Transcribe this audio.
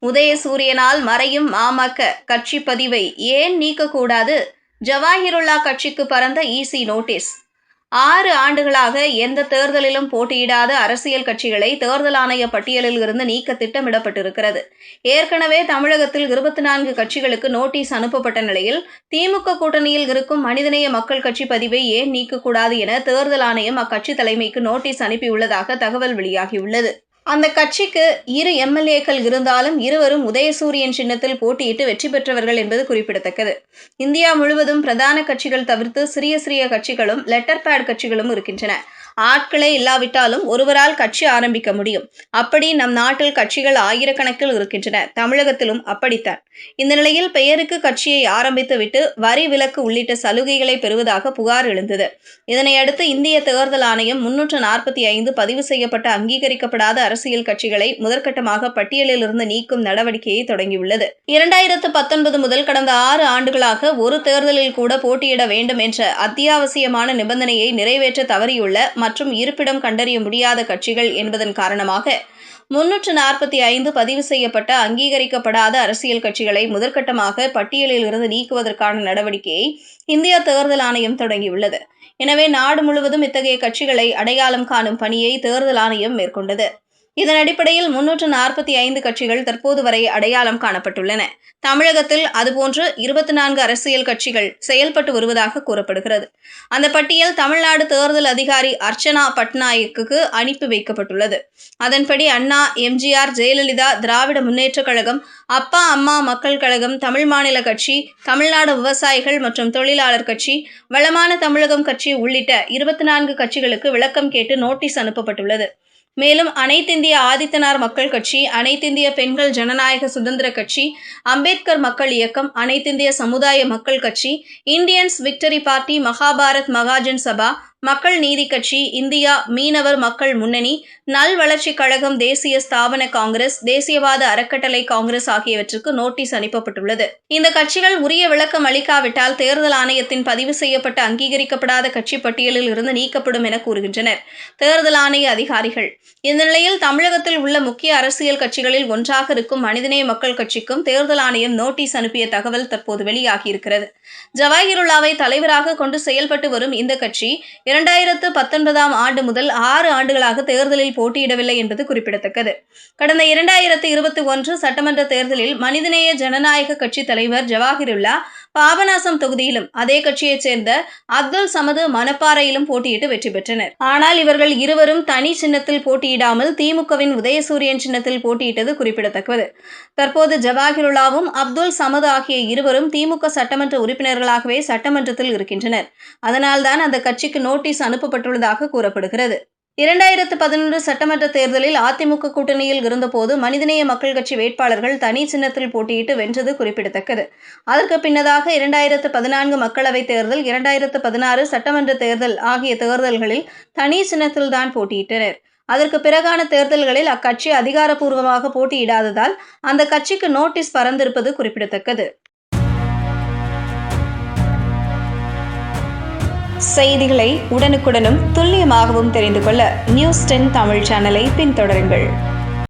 உதயசூரியனால் மறையும் மாமக கட்சி பதிவை ஏன் நீக்கக்கூடாது? ஜவாஹிருல்லா கட்சிக்கு பறந்த ஈசி நோட்டீஸ். 6 ஆண்டுகளாக எந்த தேர்தலிலும் போட்டியிடாத அரசியல் கட்சிகளை தேர்தல் ஆணைய பட்டியலில் இருந்து நீக்க திட்டமிடப்பட்டிருக்கிறது. ஏற்கனவே தமிழகத்தில் 24 கட்சிகளுக்கு நோட்டீஸ் அனுப்பப்பட்ட நிலையில் திமுக கூட்டணியில் இருக்கும் மனிதநேய மக்கள் கட்சி பதிவை ஏன் நீக்கக்கூடாது என தேர்தல் ஆணையம் அக்கட்சி தலைமைக்கு நோட்டீஸ் அனுப்பியுள்ளதாக தகவல் வெளியாகியுள்ளது. அந்த கட்சிக்கு 2 எம்எல்ஏக்கள் இருந்தாலும் இருவரும் உதயசூரியன் சின்னத்தில் போட்டியிட்டு வெற்றி பெற்றவர்கள் என்பது குறிப்பிடத்தக்கது. இந்தியா முழுவதும் பிரதான கட்சிகள் தவிர்த்து சிறிய கட்சிகளும் லெட்டர் பேட் கட்சிகளும் இருக்கின்றன. ஆட்களே இல்லாவிட்டாலும் ஒருவரால் கட்சி ஆரம்பிக்க முடியும். அப்படி நம் நாட்டில் கட்சிகள் ஆயிரக்கணக்கில் இருக்கின்றன. தமிழகத்திலும் அப்படித்தான். இந்த நிலையில் பெயருக்கு கட்சியை ஆரம்பித்துவிட்டு வரி விலக்கு உள்ளிட்ட சலுகைகளை பெறுவதாக புகார் எழுந்தது. இதனையடுத்து இந்திய தேர்தல் ஆணையம் 345 பதிவு செய்யப்பட்ட அங்கீகரிக்கப்படாத அரசியல் கட்சிகளை முதற்கட்டமாக பட்டியலில் இருந்து நீக்கும் நடவடிக்கையை தொடங்கியுள்ளது. 2019 முதல் கடந்த 6 ஆண்டுகளாக ஒரு தேர்தலில் கூட போட்டியிட வேண்டும் என்ற அத்தியாவசியமான நிபந்தனையை நிறைவேற்ற தவறியுள்ள மற்றும் இருப்பிடம் கண்டறிய முடியாத கட்சிகள் என்பதன் காரணமாக 345 பதிவு செய்யப்பட்ட அங்கீகரிக்கப்படாத அரசியல் கட்சிகளை முதற்கட்டமாக பட்டியலில் இருந்து நீக்குவதற்கான நடவடிக்கையை இந்திய தேர்தல் ஆணையம் தொடங்கியுள்ளது. எனவே நாடு முழுவதும் இத்தகைய கட்சிகளை அடையாளம் காணும் பணியை தேர்தல் ஆணையம் மேற்கொண்டது. இதன் அடிப்படையில் 345 கட்சிகள் தற்போது வரை அடையாளம் காணப்பட்டுள்ளன. தமிழகத்தில் அதுபோன்று 24 அரசியல் கட்சிகள் செயல்பட்டு வருவதாக கூறப்படுகிறது. அந்த பட்டியல் தமிழ்நாடு தேர்தல் அதிகாரி அர்ச்சனா பட்நாயக்கு அனுப்பி வைக்கப்பட்டுள்ளது. அதன்படி அண்ணா, எம்ஜிஆர், ஜெயலலிதா, திராவிட முன்னேற்றக் கழகம், அப்பா அம்மா மக்கள் கழகம், தமிழ் மாநில கட்சி, தமிழ்நாடு விவசாயிகள் மற்றும் தொழிலாளர் கட்சி, வளமான தமிழகம் கட்சி உள்ளிட்ட 24 கட்சிகளுக்கு விளக்கம் கேட்டு நோட்டீஸ் அனுப்பப்பட்டுள்ளது. மேலும் அனைத்திந்திய ஆதித்தனார் மக்கள் கட்சி, அனைத்திந்திய பெண்கள் ஜனநாயக சுதந்திர கட்சி, அம்பேத்கர் மக்கள் இயக்கம், அனைத்திந்திய சமுதாய மக்கள் கட்சி, Indians victory party, Mahabharat Mahajan Sabha, மக்கள் நீதி கட்சி, இந்தியா மீனவர் மக்கள் முன்னணி, நல் வளர்ச்சி கழகம், தேசிய ஸ்தாபன காங்கிரஸ், தேசியவாத அறக்கட்டளை காங்கிரஸ் ஆகியவற்றுக்கு நோட்டீஸ் அனுப்பப்பட்டுள்ளது. இந்த கட்சிகள் உரிய விளக்கம் அளிக்காவிட்டால் தேர்தல் ஆணையத்தின் பதிவு செய்யப்பட்ட அங்கீகரிக்கப்படாத கட்சி பட்டியலில் இருந்து நீக்கப்படும் என கூறுகின்றனர் தேர்தல் ஆணைய அதிகாரிகள். இந்த நிலையில் தமிழகத்தில் உள்ள முக்கிய அரசியல் கட்சிகளில் ஒன்றாக இருக்கும் மனிதநேய மக்கள் கட்சிக்கும் தேர்தல் ஆணையம் நோட்டீஸ் அனுப்பிய தகவல் தற்போது வெளியாகியிருக்கிறது. ஜவாஹிருல்லாவை தலைவராக கொண்டு செயல்பட்டு வரும் இந்த கட்சி 2019 ஆண்டு முதல் 6 ஆண்டுகளாக தேர்தலில் போட்டியிடவில்லை என்பது குறிப்பிடத்தக்கது. கடந்த 2021 சட்டமன்ற தேர்தலில் மனிதநேய ஜனநாயக கட்சி தலைவர் ஜவாஹிருல்லா பாபநாசம் தொகுதியிலும் அதே கட்சியைச் சேர்ந்த அப்துல் சமது மணப்பாறையிலும் போட்டியிட்டு வெற்றி பெற்றனர். ஆனால் இவர்கள் இருவரும் தனி சின்னத்தில் போட்டியிடாமல் திமுகவின் உதயசூரியன் சின்னத்தில் போட்டியிட்டது குறிப்பிடத்தக்கது. தற்போது ஜவாஹிருல்லாவும் அப்துல் சமது ஆகிய இருவரும் திமுக சட்டமன்ற உறுப்பினர்களாகவே சட்டமன்றத்தில் இருக்கின்றனர். அதனால்தான் அந்த கட்சிக்கு நோட்டீஸ் அனுப்பப்பட்டுள்ளதாக கூறப்படுகிறது. 2011 சட்டமன்ற தேர்தலில் அதிமுக கூட்டணியில் இருந்தபோது மனிதநேய மக்கள் கட்சி வேட்பாளர்கள் தனி சின்னத்தில் போட்டியிட்டு வென்றது குறிப்பிடத்தக்கது. அதற்கு பின்னதாக 2014 மக்களவைத் தேர்தல், 2016 சட்டமன்ற தேர்தல் ஆகிய தேர்தல்களில் தனி சின்னத்தில்தான் போட்டியிட்டனர். அதற்கு பிறகான தேர்தல்களில் அக்கட்சி அதிகாரப்பூர்வமாக போட்டியிடாததால் அந்த கட்சிக்கு நோட்டீஸ் பறந்திருப்பது குறிப்பிடத்தக்கது. செய்திகளை உடனுக்குடனும் துல்லியமாகவும் தெரிந்து கொள்ள News 10 தமிழ் சேனலை பின்தொடருங்கள்.